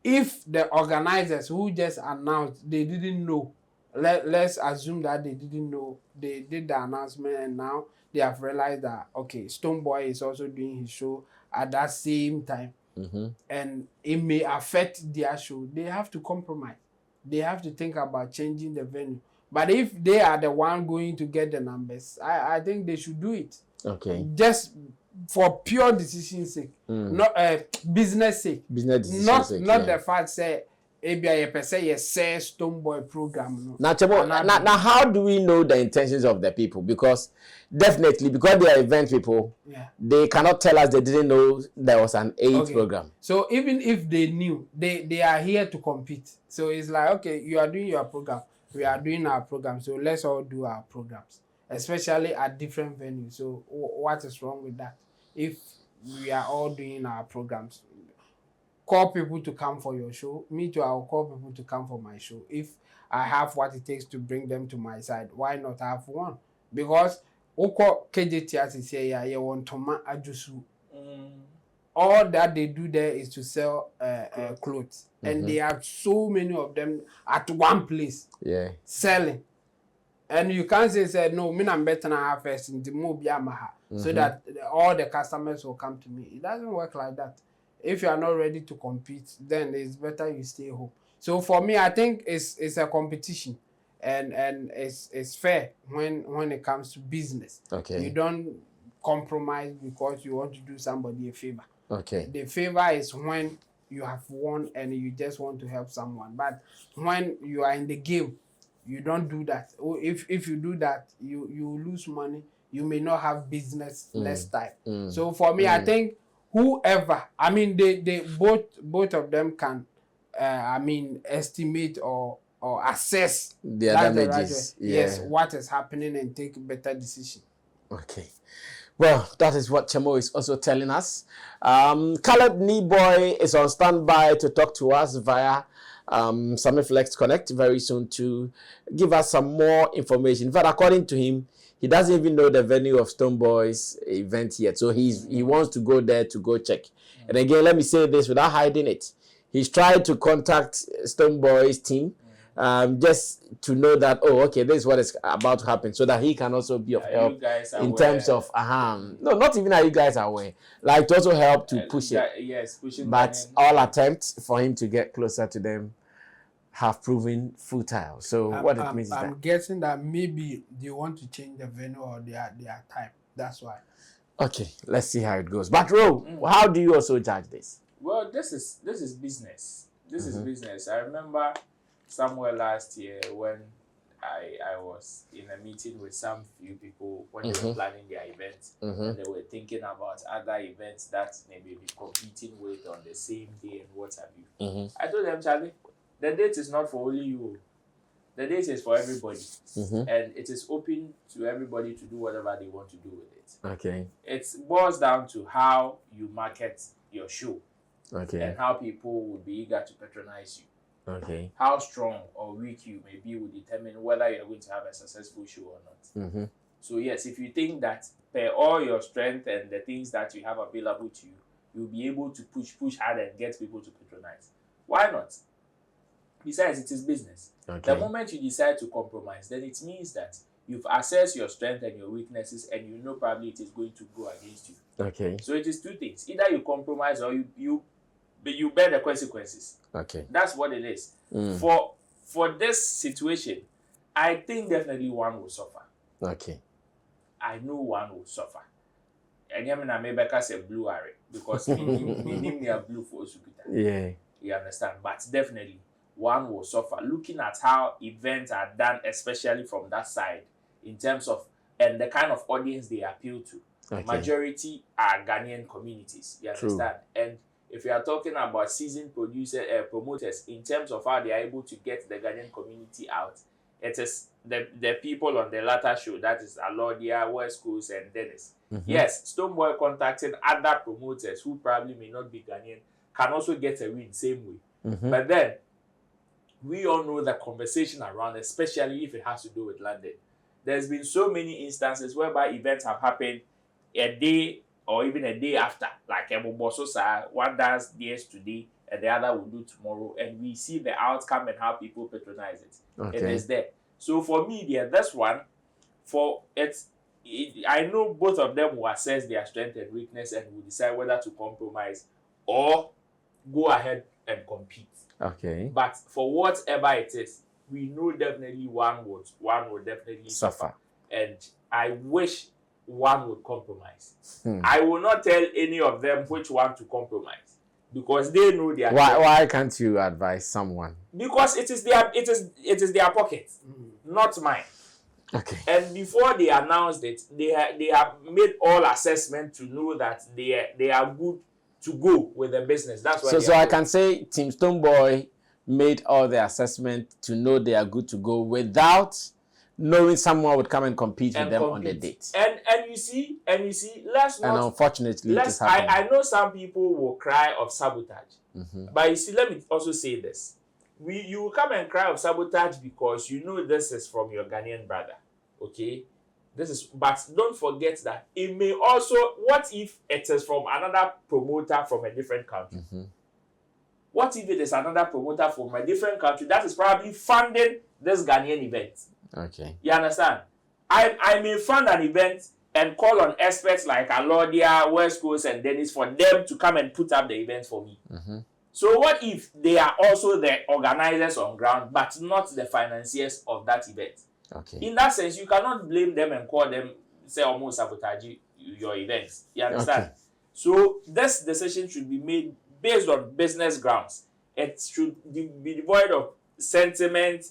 If the organizers who just announced, they didn't know, let's assume that they didn't know, they did the announcement and now they have realized that, okay, Stonebwoy is also doing his show at that same time, and it may affect their show, they have to compromise. They have to think about changing the venue. But if they are the one going to get the numbers, I think they should do it. Just for pure decision sake, not business sake. Not the fact say ABI per se Stonebwoy program. Now, how do we know the intentions of the people? Because definitely, because they are event people, they cannot tell us they didn't know there was an AIDS program. So even if they knew, they are here to compete. So it's like, okay, you are doing your program, we are doing our program, so let's all do our programs, especially at different venues. So what is wrong with that? If we are all doing our programs, call people to come for your show. Me too, I'll call people to come for my show. If I have what it takes to bring them to my side, why not have one? Because KJTS is here, you want to ajusu. All that they do there is to sell clothes. And they have so many of them at one place selling. And you can't say no, me I'm better than I first in the movie so that all the customers will come to me. It doesn't work like that. If you are not ready to compete, then it's better you stay home. So for me, I think it's a competition, and it's fair when it comes to business. You don't compromise because you want to do somebody a favor. The favor is when you have won and you just want to help someone. But when you are in the game, you don't do that. If you do that, you lose money. You may not have business next time. So for me, I think whoever, I mean, they both of them can, estimate or assess their damages. Yes, what is happening and take better decision. Well, that is what Chemo is also telling us. Caleb Knee Boy is on standby to talk to us via Sammy Flex Connect very soon to give us some more information. In fact, according to him, he doesn't even know the venue of Stonebwoy's event yet. So he wants to go there to go check. And again, let me say this without hiding it. He's tried to contact Stonebwoy's team just to know that, oh, okay, this is what is about to happen, so that he can also be of help in terms of, no, not even are you guys aware, like to also help to push it. Yes, pushing. But all attempts for him to get closer to them have proven futile. So what it means is that I'm guessing that maybe they want to change the venue or their time. That's why. Okay, let's see how it goes. But Ro, how do you also judge this? Well, this is business. This is business. I remember somewhere last year when I was in a meeting with some few people when they were planning their events, and they were thinking about other events that they may be competing with on the same day and what have you. I told them, Charlie, the date is not for only you. The date is for everybody, and it is open to everybody to do whatever they want to do with it. Okay. It boils down to how you market your show, and how people will be eager to patronize you. Okay. How strong or weak you may be will determine whether you're going to have a successful show or not. So yes, if you think that per all your strength and the things that you have available to you, you'll be able to push hard and get people to patronize. Why not? Besides, it is business. The moment you decide to compromise, then it means that you've assessed your strength and your weaknesses, and you know probably it is going to go against you. Okay. So it is two things. Either you compromise or you bear the consequences. Okay. That's what it is. For this situation, I think definitely one will suffer. Okay. I know one will suffer. And I mean, I may say blue array because me name are blue for Supita. Yeah. You understand? But definitely one will suffer. Looking at how events are done, especially from that side, in terms of and the kind of audience they appeal to. Majority are Ghanaian communities. You understand? And if you are talking about seasoned promoters, in terms of how they are able to get the Ghanaian community out, it is the people on the latter show, that is Alodia, West Coast, and Dennis. Yes, Stonebwoy contacting other promoters who probably may not be Ghanaian can also get a win same way. But then, we all know the conversation around, especially if it has to do with London. There's been so many instances whereby events have happened a day or even a day after, like one does this today and the other will do tomorrow, and we see the outcome and how people patronize it. It is there. So for me, this one, I know both of them will assess their strength and weakness and will decide whether to compromise or go ahead and compete. Okay. But for whatever it is, we know definitely one would definitely suffer. And I wish one would compromise. I will not tell any of them which one to compromise because they know their. Why can't you advise someone? Because it is their pocket, not mine. Okay. And before they announced it, they have made all assessment to know that they are good to go with the business. That's why. So I can say Team Stonebwoy made all the assessment to know they are good to go without knowing someone would come and compete with them on the date. And you see, let's not. And unfortunately, it is happening. I know some people will cry of sabotage, but you see, let me also say this: you will come and cry of sabotage because you know this is from your Ghanaian brother, okay? But don't forget that it may also. What if it is from another promoter from a different country? What if it is another promoter from a different country that is probably funding this Ghanaian event? Okay. You understand? I may fund an event and call on experts like Alodia, West Coast, and Dennis for them to come and put up the event for me. So what if they are also the organizers on ground, but not the financiers of that event? Okay. In that sense, you cannot blame them and call them, say, almost sabotage your events. You understand? Okay. So this decision should be made based on business grounds. It should be devoid of sentiment,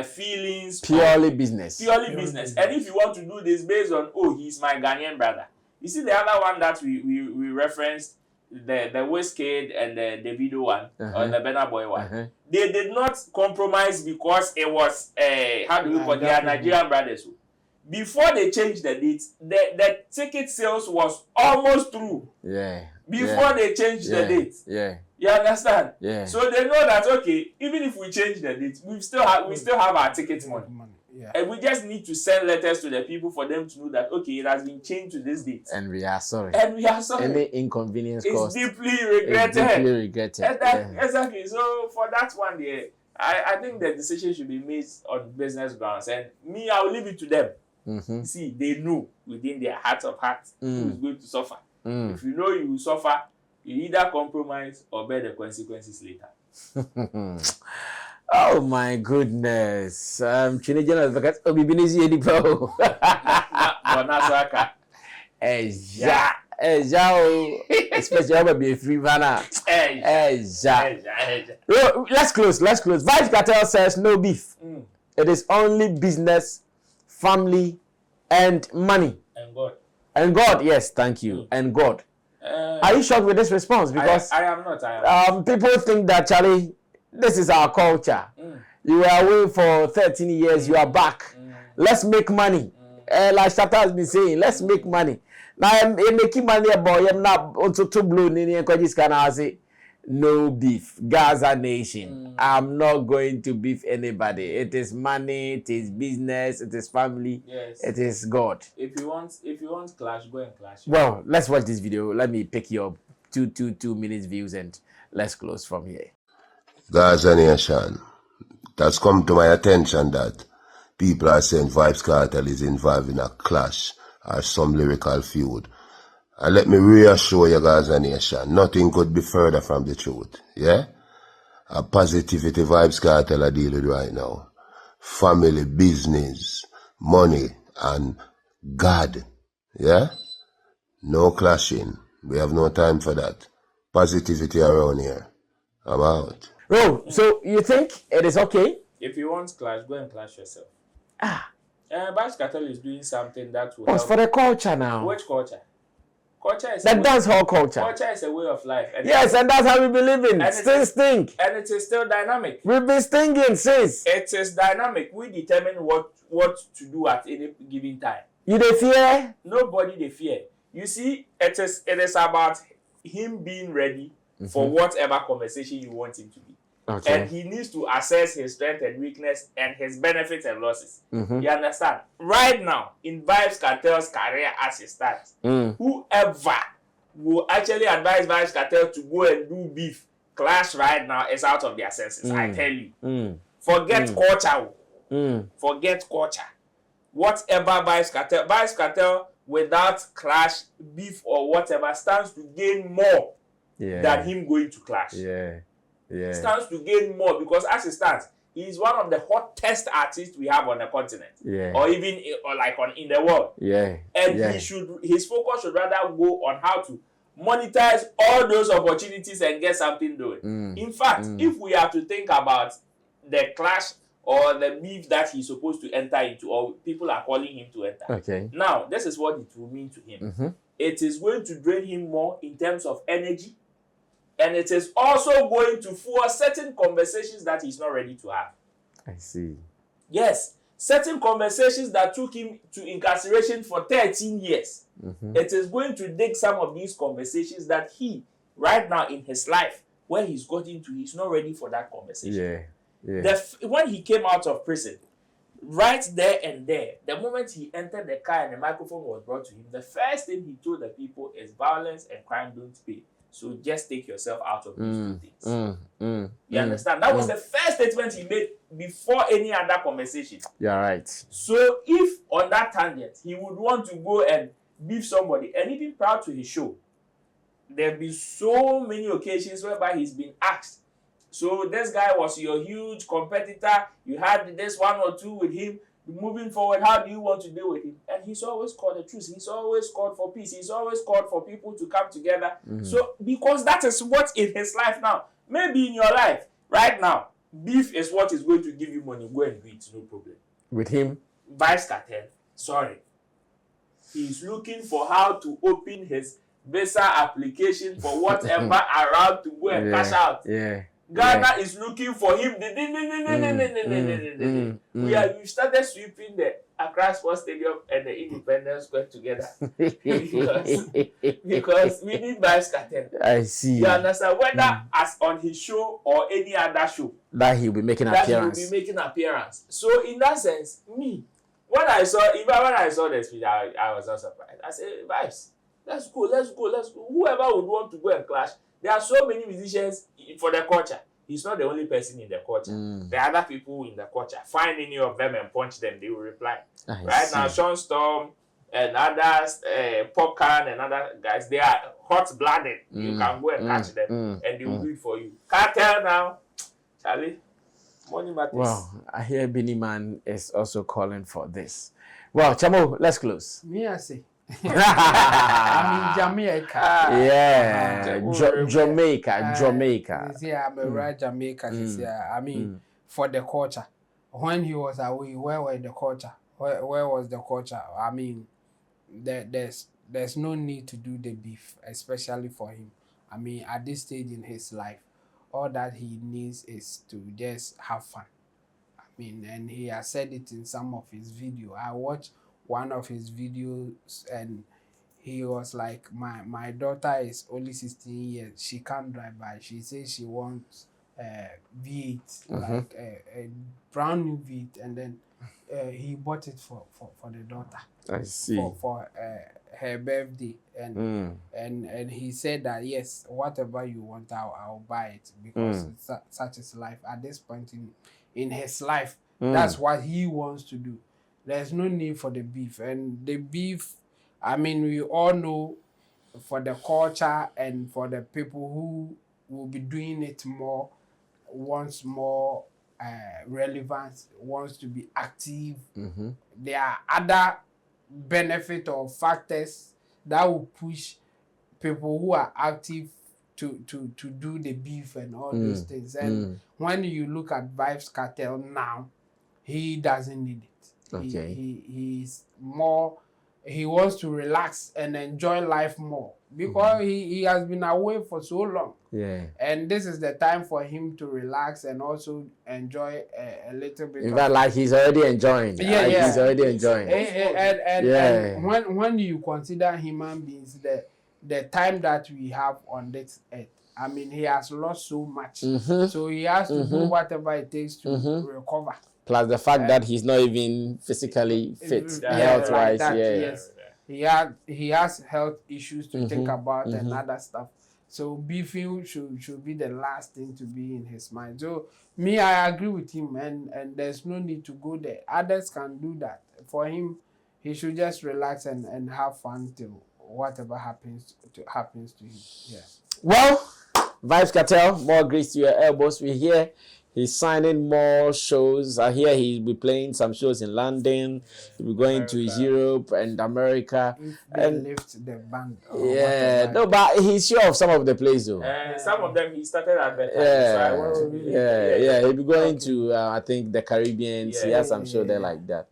feelings. Purely business. Purely business. And if you want to do this based on, oh, he's my Ghanaian brother. You see the other one that we referenced, the Whiskey and the Davido one, or the Burna Boy one. They did not compromise because it was, how do you call it, they are Nigerian brothers. before they changed the date, the ticket sales was almost through. Yeah. Before they changed the date. Yeah. You understand? Yeah. So they know that okay, even if we change the date, we still have our ticket money. Yeah. And we just need to send letters to the people for them to know that okay, it has been changed to this date. And we are sorry. Any inconvenience it's caused. Deeply regretted. Exactly. Exactly. So for that one there, I think the decision should be made on business grounds. And me, I will leave it to them. See, they know within their heart of hearts who is going to suffer. If you know you will suffer, you either compromise or bear the consequences later. Oh my goodness. Chinese advocate Obibinizi Edipo. Especially over be free vanna. Let's close. Vybz Kartel says no beef. It is only business, family, and money. And God, yes, thank you. And God. Are you shocked with this response? Because I am not. People think that, Charlie, this is our culture. You were away for 13 years, you are back. Let's make money. Like Shata has been saying, let's make money. Now, I'm making money about I'm not also too blown in here. No beef, Gaza nation. I'm not going to beef anybody. It is money, it is business, it is family, it is God. If you want clash, go and clash. Well, let's watch this video. Let me pick your 2 minutes views and let's close from here. Gaza nation, it has come to my attention that people are saying Vybz Kartel is involved in a clash or some lyrical feud. And let me reassure you, Gaza nation, nothing could be further from the truth. Yeah? A positivity Vybz Kartel are dealing with right now. Family, business, money, and God. Yeah? No clashing. We have no time for that. Positivity around here. I'm out. Oh, so you think it is okay? If you want clash, go and clash yourself. Vybz Kartel is doing something that will help. For the culture now. Which culture? Culture is that dance hall culture. Culture is a way of life. And yes, and that's how we believe in. Still stink. And it is still dynamic. We've been stinging since. It is dynamic. We determine what to do at any given time. You they fear? Nobody they fear. You see, it is about him being ready for whatever conversation you want him to be. Okay. And he needs to assess his strength and weakness and his benefits and losses. You understand? Right now, in Vybz Kartel's career as it stands, whoever will actually advise Vybz Kartel to go and do beef, clash right now is out of their senses. I tell you. Forget culture. Forget culture. Whatever Vybz Kartel without clash, beef or whatever stands to gain more than him going to clash. Stands to gain more because as it stands, he is one of the hottest artists we have on the continent, or even in the world. And his focus should rather go on how to monetize all those opportunities and get something doing. In fact, if we have to think about the clash or the beef that he's supposed to enter into, or people are calling him to enter. Now, this is what it will mean to him. It is going to drain him more in terms of energy. And it is also going to fuel certain conversations that he's not ready to have. I see. Yes. Certain conversations that took him to incarceration for 13 years. It is going to dig some of these conversations that he, right now in his life, where he's got into, he's not ready for that conversation. When he came out of prison, right there and there, the moment he entered the car and the microphone was brought to him, the first thing he told the people is violence and crime don't pay. So just take yourself out of these two things. You understand? That was the first statement he made before any other conversation. You're right. So if on that tangent, he would want to go and beef somebody, and even prior to his show, there have been so many occasions whereby he's been asked, so this guy was your huge competitor, you had this 1 or 2 with him, moving forward, how do you want to deal with him? And he's always called the truth. He's always called for peace. He's always called for people to come together. So, because that is what in his life now. Maybe in your life, right now, beef is what is going to give you money. Go and do it, no problem. With him? Vybz Kartel, sorry. He's looking for how to open his visa application for whatever around to go and cash out. Ghana is looking for him. We started sweeping the Accra Sports Stadium and the Independence Square together because we need Vybz Kartel. I see. You understand? Whether as on his show or any other show that he'll be making appearance. So in that sense, me, when I saw the speech, I was not surprised. I said, Vybz, let's go. Whoever would want to go and clash. There are so many musicians for the culture. He's not the only person in the culture. There are other people in the culture. Find any of them and punch them, they will reply. Now, Sean Storm and others, Popcorn and other guys, they are hot-blooded. You can go and catch them and they will do it for you. Cartel now, Charlie, money matters. Well, I hear Beanie Man is also calling for this. Well, Chamo, let's close. Me, I say. I'm in Jamaica. Jamaica. Yeah, I'm a right Jamaica. I mean, for the culture. When he was away, where was the culture? Where was the culture? I mean, there's no need to do the beef, especially for him. I mean, at this stage in his life, all that he needs is to just have fun. I mean, and he has said it in some of his videos. I watched one of his videos and he was like, my daughter is only 16 years. She can't drive by. She says she wants V8, like a brand new V8, and then he bought it for the daughter. I see. For her birthday, and he said that yes, whatever you want, I'll buy it because such is life. At this point in his life, that's what he wants to do. There's no need for the beef. And the beef, I mean, we all know for the culture and for the people who will be doing it more, wants more relevance, wants to be active. There are other benefits or factors that will push people who are active to do the beef and all those things. And when you look at Vybz Kartel now, he doesn't need it. He's more, he wants to relax and enjoy life more because he has been away for so long. And this is the time for him to relax and also enjoy a little bit. In fact, like he's already enjoying. He's already enjoying. And when you consider human beings, the time that we have on this earth, I mean, he has lost so much. So he has to do whatever it takes to recover. Plus the fact that he's not even physically fit, health-wise. Yes. He has health issues to think about and other stuff. So beefing should be the last thing to be in his mind. So me, I agree with him, and there's no need to go there. Others can do that. For him, he should just relax and have fun till whatever happens to him. Yeah. Well, Vybz Kartel, more grace to your elbows. We hear he's signing more shows. I hear he'll be playing some shows in London. He'll be going to Europe and America. And lift the band. No, but he's sure of some of the places though. Some of them he started advertising. He'll be going to I think the Caribbean. He has some show there like that.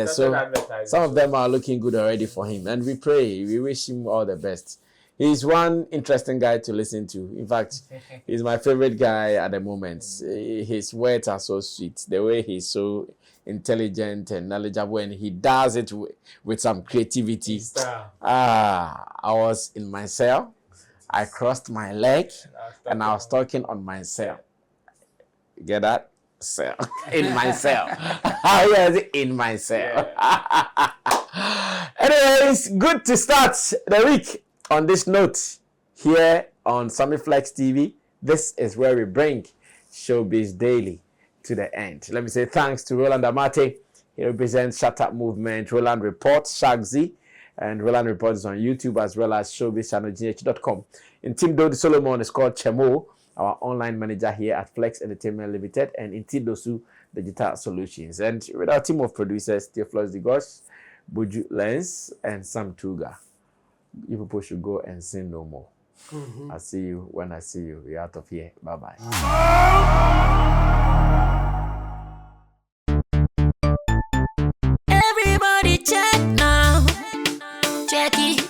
So some of them are looking good already for him, and we pray. We wish him all the best. He's one interesting guy to listen to. In fact, he's my favorite guy at the moment. His words are so sweet. The way he's so intelligent and knowledgeable, and he does it with some creativity. I was in my cell. I crossed my leg, and I was talking on my cell. Get that? Cell. In my cell. In my cell. Anyways, good to start the week on this note here on Sammy Flex TV. This is where we bring Showbiz Daily to the end. Let me say thanks to Roland Amate. He represents Shut Up Movement, Roland Report, Shaxi, and Roland Report is on YouTube as well as showbizchannelgh.com. In Team Dodi Solomon is called Chemo, our online manager here at Flex Entertainment Limited, and in Dosu Digital Solutions. And with our team of producers, Theophilus Digos, Buju Lens, and Sam Tuga. You people should go and sin no more. I'll see you when I see you. We're out of here. Bye-bye. Everybody check now. Check it.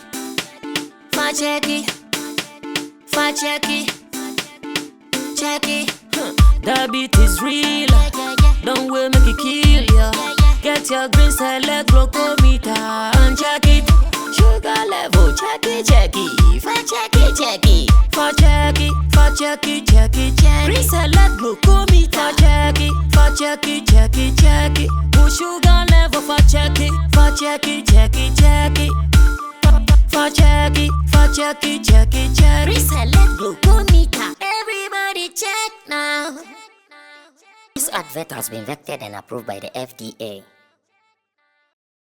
Check it. Check it. Check it. That beat is real. Don't wait, make it kill ya. Get your green select glucometer and check it. Sugar level, check it. For check it. Green select glucometer, check it. Push sugar level, for check it. For check it. Reselect glucometer. Everybody check now. This advert has been vetted and approved by the FDA.